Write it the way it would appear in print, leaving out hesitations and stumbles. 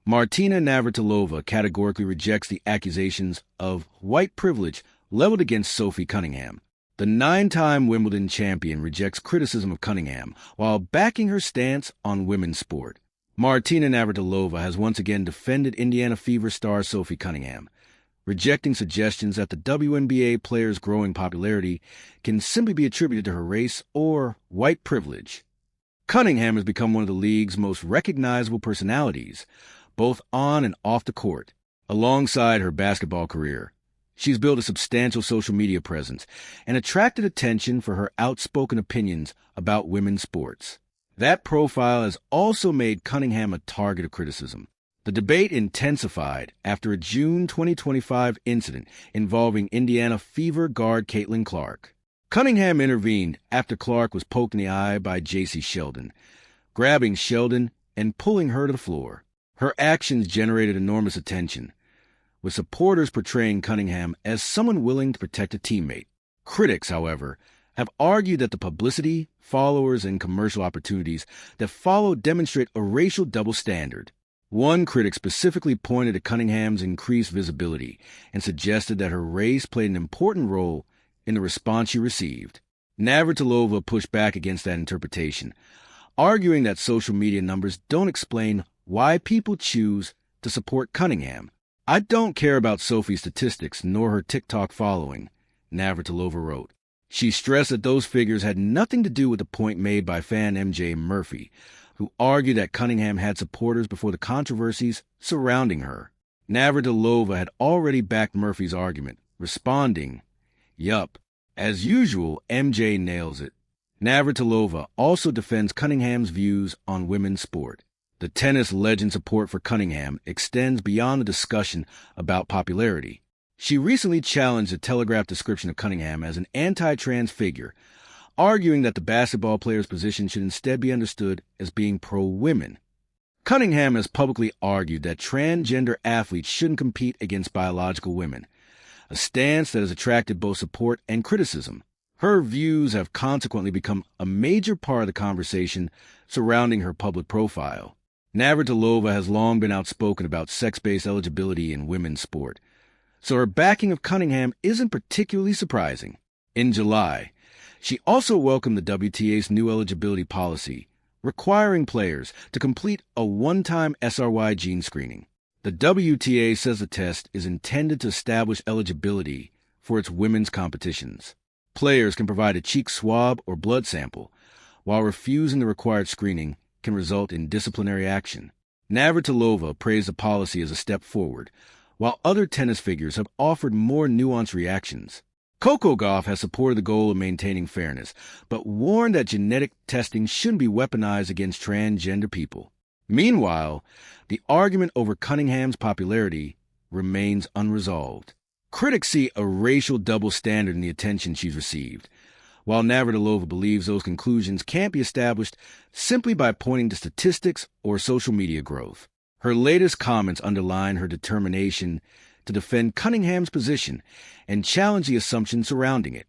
Martina Navratilova categorically rejects the accusations of white privilege leveled against Sophie Cunningham. The 9-time Wimbledon champion rejects criticism of Cunningham while backing her stance on women's sport. Martina Navratilova has once again defended Indiana Fever star Sophie Cunningham, rejecting suggestions that the WNBA player's growing popularity can simply be attributed to her race or white privilege. Cunningham has become one of the league's most recognizable personalities, both on and off the court. Alongside her basketball career, she's built a substantial social media presence and attracted attention for her outspoken opinions about women's sports. That profile has also made Cunningham a target of criticism. The debate intensified after a June 2025 incident involving Indiana Fever guard Caitlin Clark. Cunningham intervened after Clark was poked in the eye by J.C. Sheldon, grabbing Sheldon and pulling her to the floor. Her actions generated enormous attention, with supporters portraying Cunningham as someone willing to protect a teammate. Critics, however, have argued that the publicity, followers, and commercial opportunities that follow demonstrate a racial double standard. One critic specifically pointed to Cunningham's increased visibility and suggested that her race played an important role in the response she received. Navratilova pushed back against that interpretation, arguing that social media numbers don't explain why people choose to support Cunningham. "I don't care about Sophie's statistics nor her TikTok following," Navratilova wrote. She stressed that those figures had nothing to do with the point made by fan MJ Murphy, who argued that Cunningham had supporters before the controversies surrounding her. Navratilova had already backed Murphy's argument, responding, "Yup, as usual, MJ nails it." Navratilova also defends Cunningham's views on women's sport. The tennis legend's support for Cunningham extends beyond the discussion about popularity. She recently challenged the Telegraph description of Cunningham as an anti-trans figure, arguing that the basketball player's position should instead be understood as being pro-women. Cunningham has publicly argued that transgender athletes shouldn't compete against biological women, a stance that has attracted both support and criticism. Her views have consequently become a major part of the conversation surrounding her public profile. Navratilova has long been outspoken about sex-based eligibility in women's sport, so her backing of Cunningham isn't particularly surprising. In July, she also welcomed the WTA's new eligibility policy, requiring players to complete a one-time SRY gene screening. The WTA says the test is intended to establish eligibility for its women's competitions. Players can provide a cheek swab or blood sample, while refusing the required screening can result in disciplinary action. Navratilova praised the policy as a step forward, while other tennis figures have offered more nuanced reactions. Coco Gauff has supported the goal of maintaining fairness, but warned that genetic testing shouldn't be weaponized against transgender people. Meanwhile, the argument over Cunningham's popularity remains unresolved. Critics see a racial double standard in the attention she's received, while Navratilova believes those conclusions can't be established simply by pointing to statistics or social media growth. Her latest comments underline her determination to defend Cunningham's position and challenge the assumptions surrounding it.